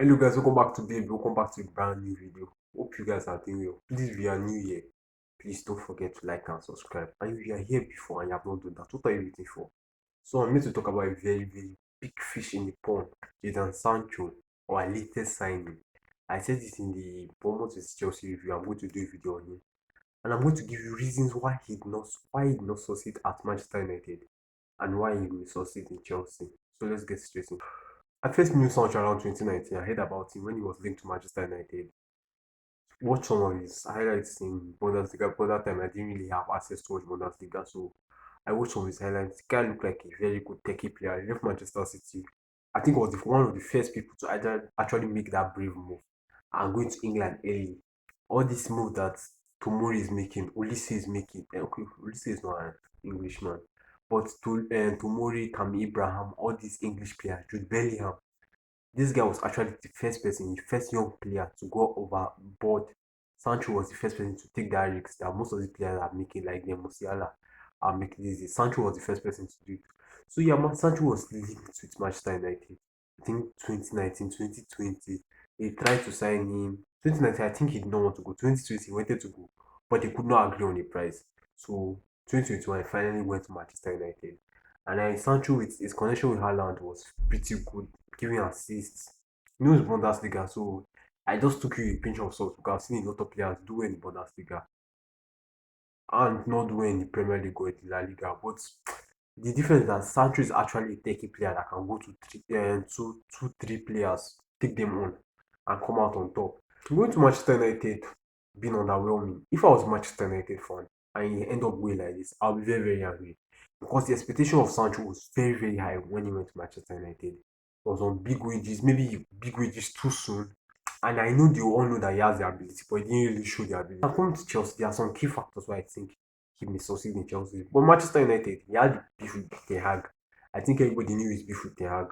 Hello guys, welcome back to a brand new video. Hope you guys are doing well. Please, if you are new here, please don't forget to like and subscribe. And if you are here before and you have not done that, what are you waiting for? So I'm here to talk about a very big fish in the pond, Jadon Sancho, our latest signing. I said this in the Bournemouth vs Chelsea review. I'm going to do a video on him, and I'm going to give you reasons why he did not succeed at Manchester United and why he will succeed in Chelsea. So let's get straight in. I first knew Sancho around 2019. I heard about him when he was linked to Manchester United. Watched some of his highlights in Bundesliga, but that time I didn't really have access to watch Bundesliga, so I watched some of his highlights. The guy looked like a very good techie player. He left Manchester City. I think was one of the first people to actually make that brave move and going to England early. All this move that Tomori is making, Olise is making. Okay, Olise is not an Englishman, but Tomori, Tammy Abraham, all these English players, Jude Bellingham, this guy was actually the first person, the first young player to go overboard. Sancho was the first person to take that risk that most of the players are making, like the Musiala are making this. Sancho was the first person to do it. So yeah, Sancho was linked with Manchester United. I think 2019, 2020, they tried to sign him. 2019, I think he did not want to go. 2020, he wanted to go, but they could not agree on the price. So 2021, he finally went to Manchester United. And Sancho, with his connection with Haaland was pretty good, giving assists. He knows Bundesliga, so I just took you a pinch of salt because I've seen a lot of players do well in Bundesliga and not do well in the Premier League or the La Liga. But the difference is that Sancho is actually a techie player that can go to three players, take them on, and come out on top. Going to Manchester United being underwhelming. If I was a Manchester United fan and he end up going like this, I'll be very angry because the expectation of Sancho was very high when he went to Manchester United. He was on big wages, maybe big wages too soon. And I know they all know that he has the ability, but he didn't really show the ability. And coming to Chelsea, there are some key factors why I think he may succeed in Chelsea. But Manchester United, he had beef with Ten Hag. I think everybody knew his beef with Ten Hag.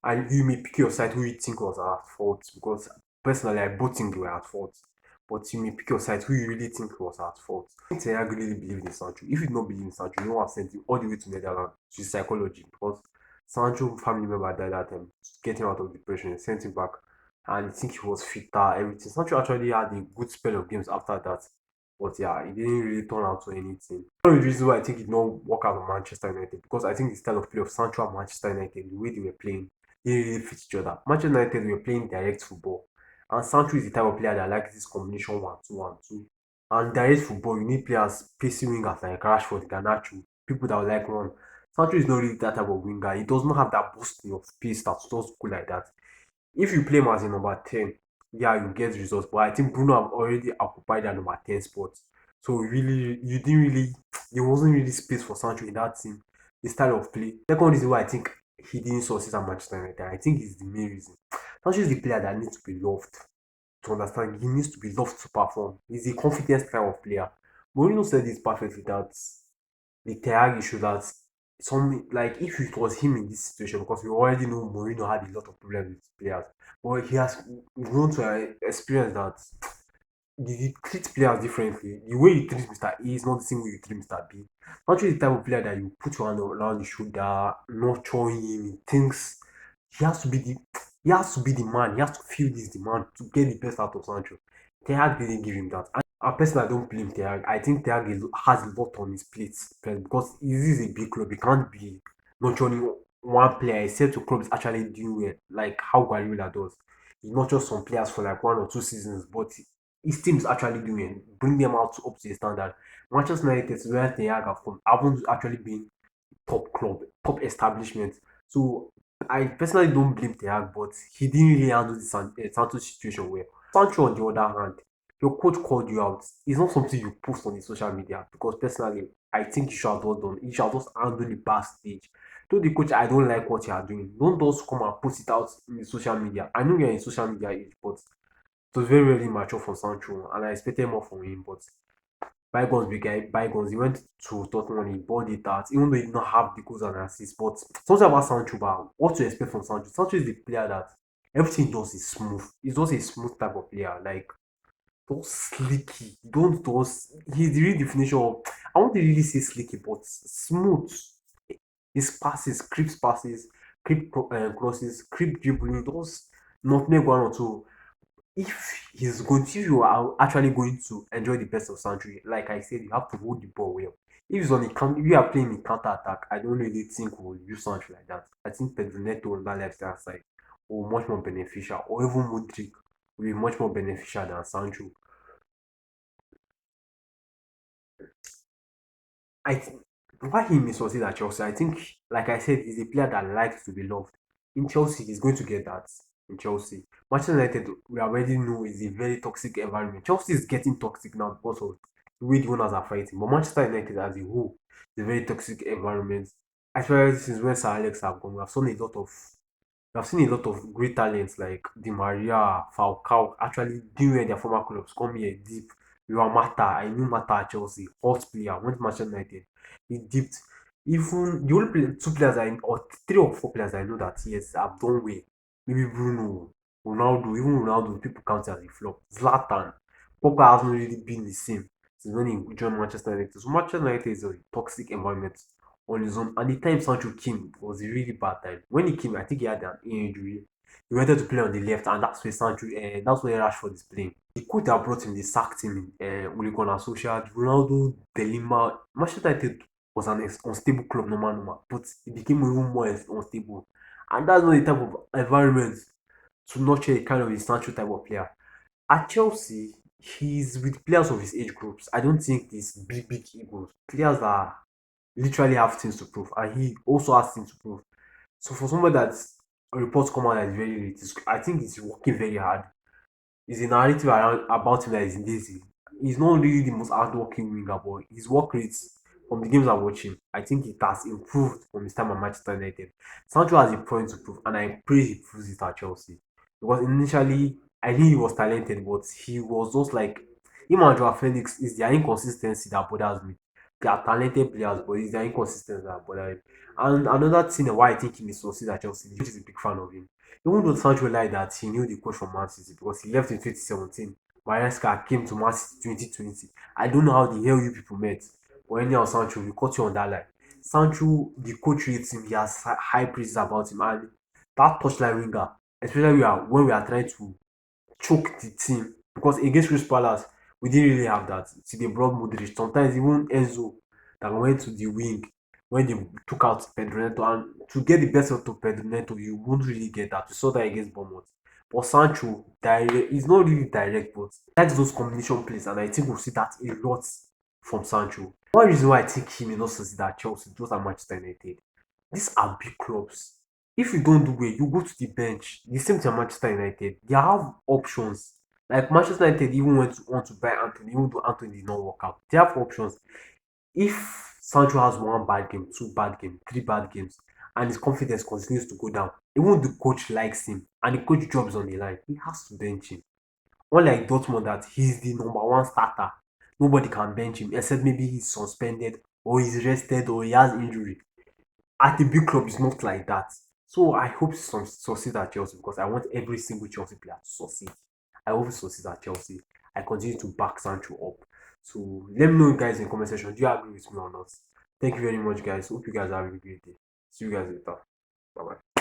And you may pick your side who you think was at fault because personally I both think they were at fault. But you may pick your side who you really think was at fault. I think I really believed in Sancho. If you do not believe in Sancho, you know what sent him all the way to Netherlands to psychology because Sancho family member died that time to get him out of depression, sent him back and I think he was fitter, everything. Sancho actually had a good spell of games after that. But yeah, it didn't really turn out to anything. One of the reasons why I think it did not work out on Manchester United because I think the style of play of Sancho and Manchester United, the way they were playing, they really fit each other. Manchester United were playing direct football, and Sancho is the type of player that likes this combination 1-2-1-2. And direct football, you need players, pacey wingers like Rashford, Garnacho, people that will like run. Sancho is not really that type of winger. He does not have that boosting of pace that does go like that. If you play him as a number 10, yeah, you get results. But I think Bruno have already occupied that number 10 spot. So really, you didn't really, there wasn't really space for Sancho in that team. The style of play. Second reason why I think he didn't succeed at Manchester United, I think is the main reason. Sancho is the player that needs to be loved. To understand, he needs to be loved to perform. He's a confidence kind of player. Mourinho said this perfectly that the Ten issue that some like if it was him in this situation because we already know Mourinho had a lot of problems with players, but he has grown to experience that he treats players differently. The way you treat Mr. A is not the same way you treat Mr. B. Not really the type of player that you put your hand around the shoulder, nurture him. He thinks he has to be the he has to be the man. He has to feel this demand to get the best out of Sancho. Ten Hag didn't give him that. I personally don't blame Ten Hag. I think Ten Hag has a lot on his plate because this is a big club. He can't be nurturing one player except your club is actually doing well, like how Guardiola does. He nurtures some players for like 1 or 2 seasons, but his team is actually doing it, bring them out up to the standard. Manchester United, where Ten Hag have come, haven't actually been top club, top establishment. So I personally don't blame Ten Hag, but he didn't really handle the Santos situation well. Sancho, on the other hand, your coach called you out. It's not something you post on the social media because personally, I think you should have not done. You should have just handled the backstage. Told the coach, I don't like what you are doing. Don't just come and post it out in the social media. I know you're in social media age, but it was very mature for Sancho, and I expected more from him. But bygones be bygones. He went to Tottenham, he bought it out, even though he did not have the goals and assists. But something about Sancho, but what to expect from Sancho? Sancho is the player that everything he does is smooth. He's just a smooth type of player. Like don't slicky. Don't those. He's the real definition of. I won't really say slicky, but smooth. His passes, crisp passes. crosses, creep dribbling, those nutmeg one or two. If you are actually going to enjoy the best of Sancho, like I said, you have to hold the ball well. If you are playing in counter attack, I don't really think we'll use Sancho like that. I think Pedro Neto on that left hand side will much more beneficial, or even Modric will be much more beneficial than Sancho. I think why he may succeed at Chelsea, I think, like I said, he's a player that likes to be loved. In Chelsea, he's going to get that. In Chelsea, Manchester United, we already know is a very toxic environment. Chelsea is getting toxic now because of the way the owners are fighting. But Manchester United, as a whole, is a very toxic environment. Especially since when Sir Alex have gone, I've seen a lot of great talents like Di Maria, Falcao actually doing well their former clubs. Come here, deep. You are Mata. I knew Mata at Chelsea. Hot player. Went to Manchester United. He dipped. Even the only two players or three or four players I know that yes have done well. Maybe Bruno, Ronaldo, even Ronaldo, people count as a flop. Zlatan. Pogba has not really been the same since when he joined Manchester United. So Manchester United is a toxic environment on his own. And the time Sancho came was a really bad time. When he came, I think he had an ear injury. He wanted to play on the left, and that's where Rashford is playing. The coach that brought him, they sacked him. Will go on social. Ronaldo, Delima, Manchester United was an unstable club, normal, but it became even more unstable. And that's not the type of environment to nurture a kind of a Sancho type of player. At Chelsea, he's with players of his age groups. I don't think these big egos. Players that literally have things to prove, and he also has things to prove. So for somebody that's reports come out that is very late, I think he's working very hard. There's a narrative around about him that is lazy. He's not really the most hardworking winger, but his work rates from the games I'm watching, I think it has improved from his time at Manchester United. Sancho has a point to prove, and I pray he proves it at Chelsea. Because initially, I knew he was talented, but he was just like him and Joao Felix is their inconsistency that bothers me. They are talented players, but it's their inconsistency that bothers me. And another thing why I think he may succeed at Chelsea, which is a big fan of him. Even though Sancho lied that he knew the coach from Man City because he left in 2017, Maresca came to Man City 2020. I don't know how the hell you people met. But anyhow, Sancho, we caught you on that line. Sancho, the coach rates him, he has high praises about him, and that touchline winger, especially when we are trying to choke the team because against Crystal Palace we didn't really have that. See, they brought Modric. Sometimes even Enzo that went to the wing when they took out Pedro Neto, and to get the best out of Pedro Neto, you won't really get that. You saw that against Bournemouth. But Sancho, direct, he's not really direct, but he likes those combination plays, and I think we'll see that a lot from Sancho. One reason why I think he may not succeed at Chelsea, just at Manchester United, these are big clubs. If you don't do well, you go to the bench. The same thing Manchester United. They have options. Like Manchester United even want to buy Anthony, even though Anthony did not work out. They have options. If Sancho has one bad game, two bad games, three bad games, and his confidence continues to go down, even the coach likes him and the coach job is on the line, he has to bench him. Unlike Dortmund, that he's the number one starter. Nobody can bench him except maybe he's suspended or he's rested or he has injury. At the big club, it's not like that. So I hope some succeed at Chelsea because I want every single Chelsea player to succeed. I hope he succeeds at Chelsea. I continue to back Sancho up. So let me know, guys, in the comment section. Do you agree with me or not? Thank you very much, guys. Hope you guys have a great day. See you guys later. Bye bye.